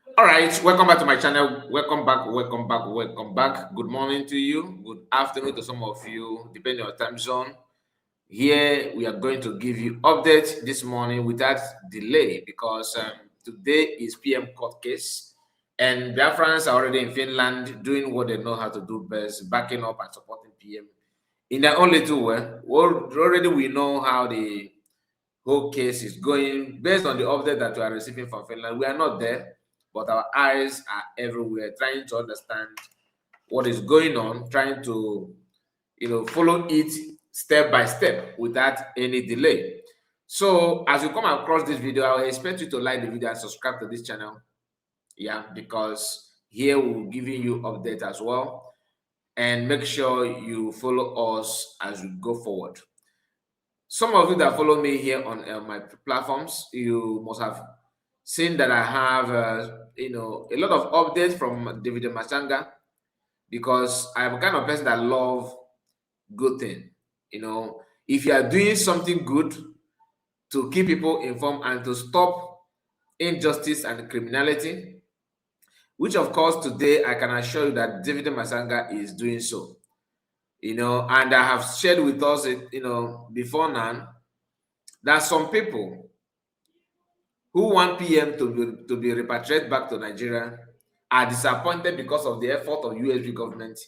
All right, welcome back to my channel. Welcome back. Good morning to you. Good afternoon to some of you, depending on your time zone. Here we are going to give you updates this morning without delay because today is PM court case, and Biafrans are already in Finland doing what they know how to do best, backing up and supporting PM in their own little way. Well, already we know how the whole case is going based on the update that we are receiving from Finland. We are not there, but our eyes are everywhere, trying to understand what is going on, trying to follow it step by step without any delay. So as you come across this video, I expect you to like the video and subscribe to this channel. Yeah, because here we're giving you update as well. And make sure you follow us as we go forward. Some of you that follow me here on my platforms, you must have seen that I have, a lot of updates from David Matsanga because I'm a kind of person that love good thing. If you are doing something good to keep people informed and to stop injustice and criminality, which of course today I can assure you that David Matsanga is doing so. And I have shared with us, before now, that some people who want PM to be repatriated back to Nigeria are disappointed because of the effort of USB government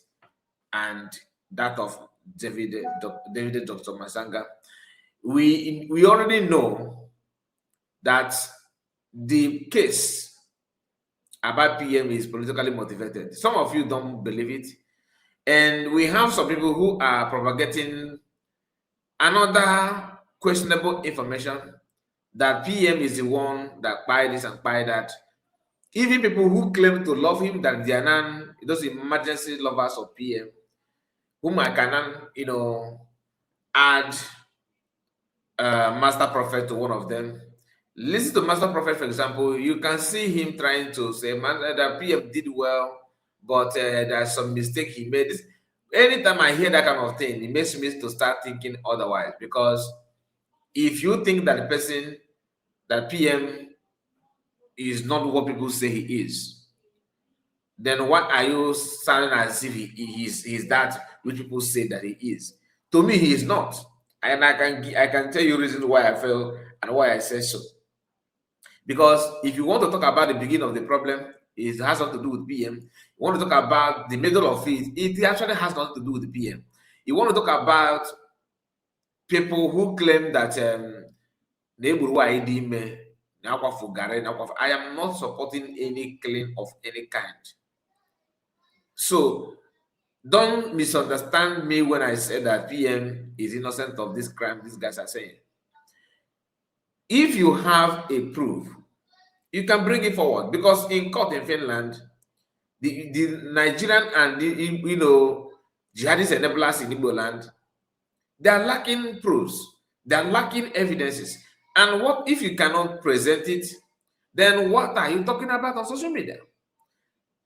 and that of David Dr. Matsanga. We already know that the case about PM is politically motivated. Some of you don't believe it. And we have some people who are propagating another questionable information that PM is the one that buy this and buy that. Even people who claim to love him, that they are those emergency lovers of PM, whom I can, add Master Prophet to one of them. Listen to Master Prophet, for example. You can see him trying to say, man, that PM did well, but there's some mistake he made. Anytime I hear that kind of thing, it makes me to start thinking otherwise. Because if you think that the person, that PM is not what people say he is, then what are you sounding as if he's that which people say that he is? To me, he is not. And I can tell you reasons why I feel and why I say so. Because if you want to talk about the beginning of the problem, it has nothing to do with PM. You want to talk about the middle of it actually has nothing to do with the PM. You want to talk about people who claim that I am not supporting any claim of any kind. So don't misunderstand me when I say that PM is innocent of this crime these guys are saying. If you have a proof, you can bring it forward, because in court in Finland, the Nigerian and the jihadist enablers in Igbo land, they are lacking proofs, they are lacking evidences. And what if you cannot present it? Then what are you talking about on social media?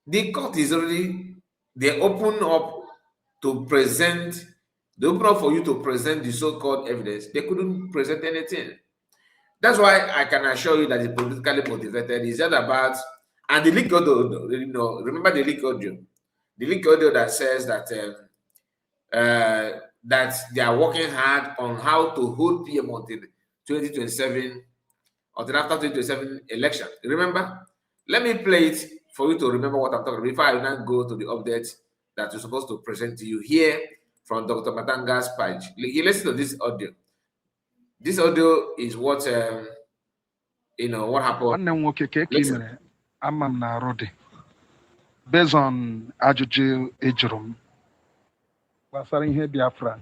The court is already, they open up to present, they open up for you to present the so-called evidence. They couldn't present anything. That's why I can assure you that it's politically motivated. It's not about, and the leak audio, remember the leak audio? The leak audio that says that that they are working hard on how to hold PM until 2027, until after 2027 election. Remember? Let me play it for you to remember what I'm talking about before I now go to the update that we're supposed to present to you here from Dr. Matanga's page. Listen to this audio. This audio is what what happened. Based on ajụjụ ejụrụ m gbasara ihe Biafra,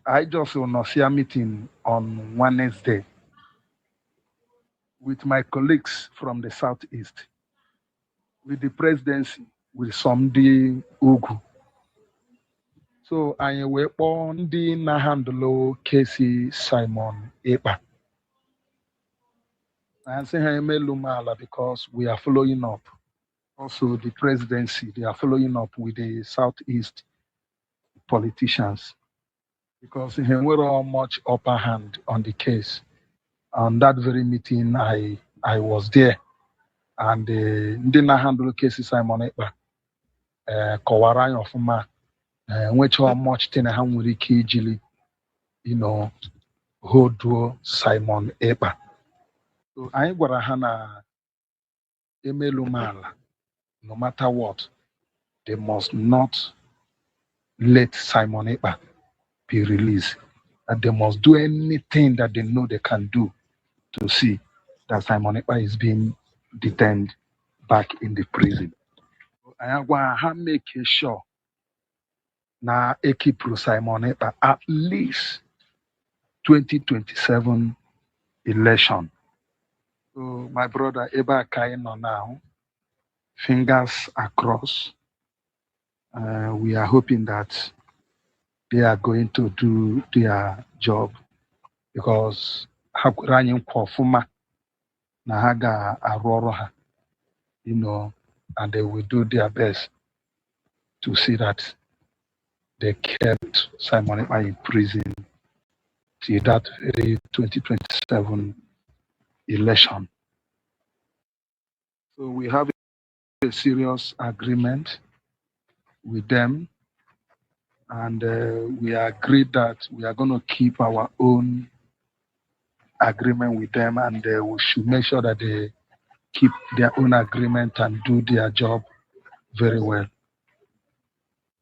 I just nọsịa meeting on Wednesday with my colleagues from the southeast, with the presidency, with some ndị ugwu. So anyị wee kpọọ ndị na-handle kesi Simon Ekpa. I say ha emelu m ala because we are following up. Also, the presidency, they are following up with the southeast politicians because he had much upper hand on the case. On that very meeting, I was there, and ndị na-handle kesi Simon Ekpa kọwara anyị ọfụma enwechaghị much thing ha nwere ike ijili hoduo Simon Ekpa. So anyị gwara ha na emelu mala, no matter what, they must not let Simon Ekpa be released. That they must do anything that they know they can do to see that Simon Ekpa is being detained back in the prison. Anyị gwa ha make sure na ekipuru Simon Ekpa at least 2027 election. So my brother, ebe a ka anyị nọ now, fingers across. We are hoping that they are going to do their job because ha kwere anyị nkwa ọfụma na ha ga-arụ ọrụ ha, and they will do their best to see that they kept Simon Ekpa in prison till that very 2027 election. So we have a serious agreement with them, and we agreed that we are going to keep our own agreement with them, and we should make sure that they keep their own agreement and do their job very well.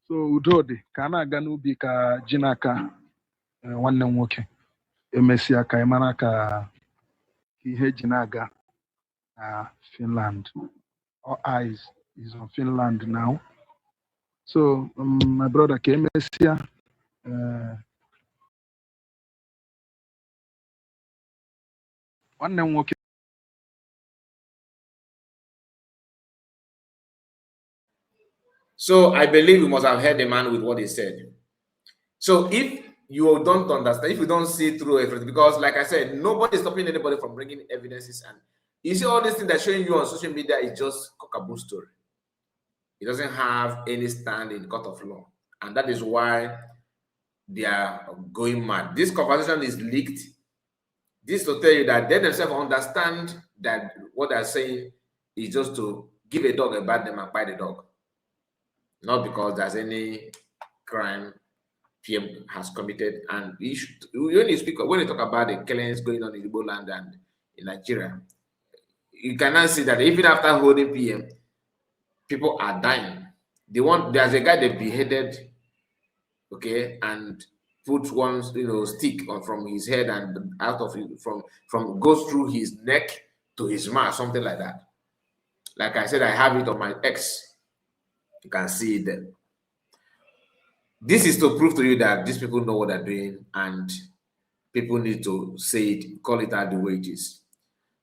So Udodi, ka a na-aga n'ubi ka ji n'aka nwanne m nwoke emesịa ka ị mara ka ihe ji na-aga na Finland. All eyes is on Finland now. So my brother ka emesịa nwanne m nwoke. So I believe you must have heard the man with what he said. So if you don't understand, if you don't see through everything, because like I said, nobody is stopping anybody from bringing evidences, and you see all these things that showing you on social media is just cockaboo story. It doesn't have any stand in court of law, and that is why they are going mad. This conversation is leaked. This to tell you that they themselves understand that what they're saying is just to give a dog a bad name and buy the dog, not because there's any crime PM has committed. And when you talk about the killings going on in Igbo land and in Nigeria, you cannot see that even after holding PM, people are dying. There's a guy they beheaded, okay, and put one stick from his head and out of it from goes through his neck to his mouth, something like that. Like I said, I have it on my X. You can see it there. This is to prove to you that these people know what they're doing, and people need to say it, call it out the way it is.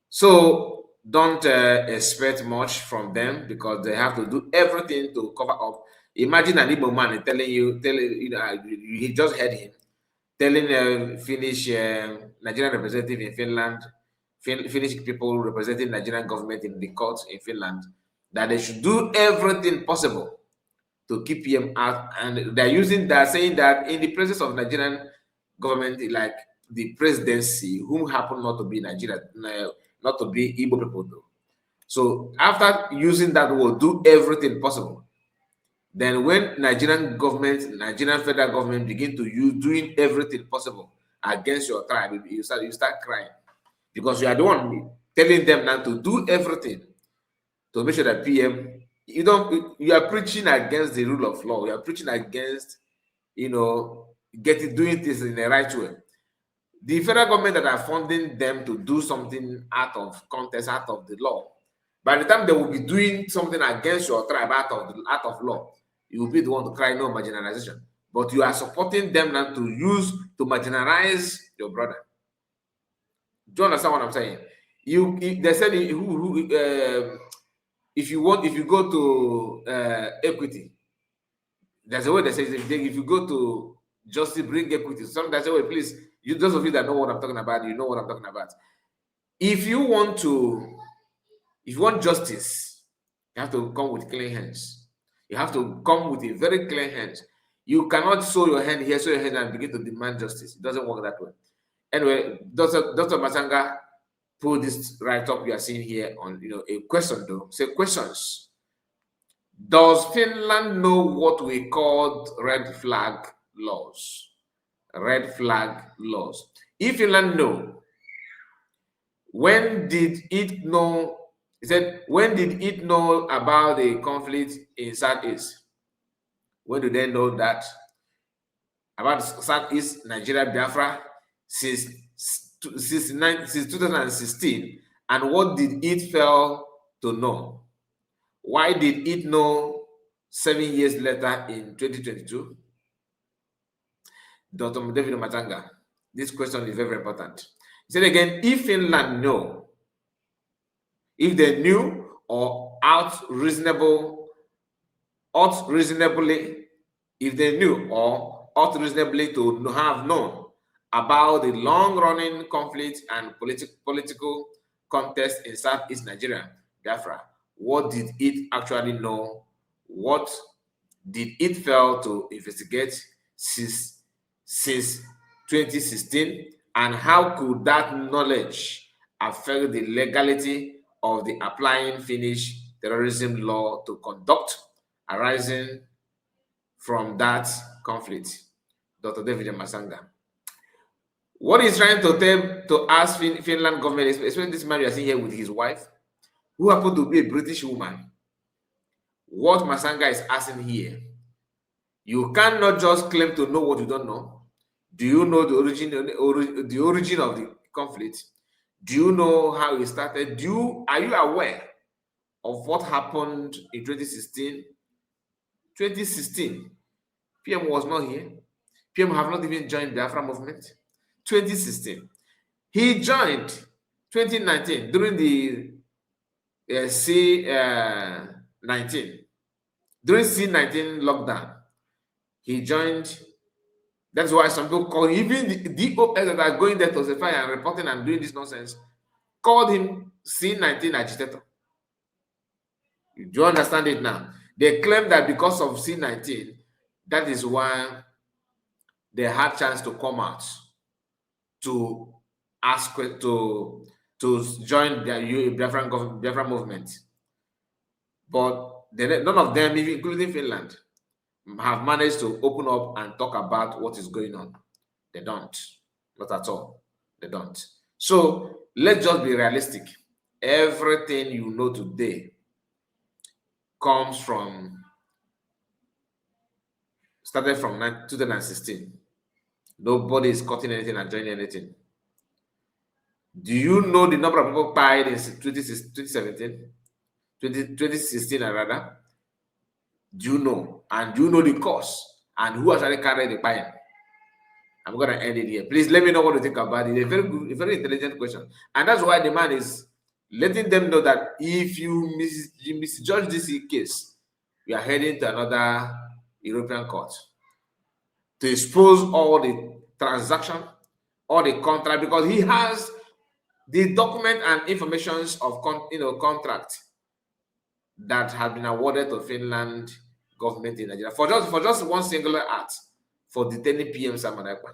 So don't expect much from them, because they have to do everything to cover up. Imagine an Igbo man telling you, you just heard him telling Finnish Nigerian representative in Finland, Finnish people representing Nigerian government in the courts in Finland, that they should do everything possible to keep him out, and they're saying that in the presence of Nigerian government, like the presidency, whom happen not to be Nigeria, not to be Igbo people though. So after using that word, do everything possible, then when Nigerian federal government begin to use doing everything possible against your tribe, you start crying, because you are the one telling them now to do everything to make sure that PM, you are preaching against the rule of law. You are preaching against, doing things in the right way. The federal government that are funding them to do something out of context, out of the law, by the time they will be doing something against your tribe out of law, you will be the one to cry no marginalization. But you are supporting them now to marginalize your brother. Do you understand what I'm saying? They said if you go to equity, there's a way they say if you go to justice, bring equity. Sometimes they say, please, those of you that know what I'm talking about, you know what I'm talking about. If you want justice, you have to come with clean hands. You have to come with a very clean hands. You cannot show your hand here, show your hand, and begin to demand justice. It doesn't work that way. Anyway, Dr. Matsanga, put this right up you are seeing here on a question though. Say questions. Does Finland know what we called red flag laws? Red flag laws. If Finland know, when did it know? He said, when did it know about the conflict in Southeast? When do they know that? About Southeast Nigeria, Biafra, since 2016, and what did it fail to know? Why did it know 7 years later in 2022? Dr. David Matsanga, this question is very, very important. He said again, if Finland know, if they knew or reasonably, if they knew or ought reasonably to have known about the long-running conflict and political contest in Southeast Nigeria, Biafra, what did it actually know? What did it fail to investigate since 2016? And how could that knowledge affect the legality of the applying Finnish terrorism law to conduct arising from that conflict? Dr. David Matsanga. What he's trying to ask Finland government, especially this man you are seeing here with his wife, who happened to be a British woman, what Matsanga is asking here, you cannot just claim to know what you don't know. Do you know the origin of the conflict? Do you know how it started? Are you aware of what happened in 2016? 2016, PM was not here. PM have not even joined the Biafra movement. 2016, he joined 2019 during the C19. During C19 lockdown, he joined. That's why some people call him, even the DOS that are going there to testify and reporting and doing this nonsense, called him C19 agitator. Do you understand it now? They claim that because of C19, that is why they had chance to come out to ask to join the Biafra movement. But none of them, including Finland, have managed to open up and talk about what is going on. They don't. Not at all. They don't. So let's just be realistic. Everything you know today started from 2016. Nobody is cutting anything and joining anything. Do you know the number of people died in 2017? 2016 rather? Do you know? And do you know the cause? And who actually carried the fire? I'm going to end it here. Please let me know what you think about it. A very good, a very intelligent question. And that's why the man is letting them know that if you misjudge this case, we are heading to another European court to expose all the transaction, all the contract, because he has the document and informations of contract that have been awarded to Finland government in Nigeria for just one singular act for detaining PM Simon Ekpa.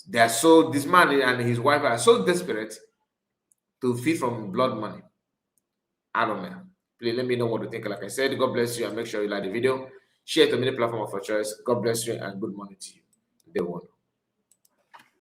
They are so, this man and his wife are so desperate to feed from blood money. I don't know. Please let me know what you think. Like I said, God bless you, and make sure you like the video. Share it to many platforms of your choice. God bless you and good morning to you. Day one.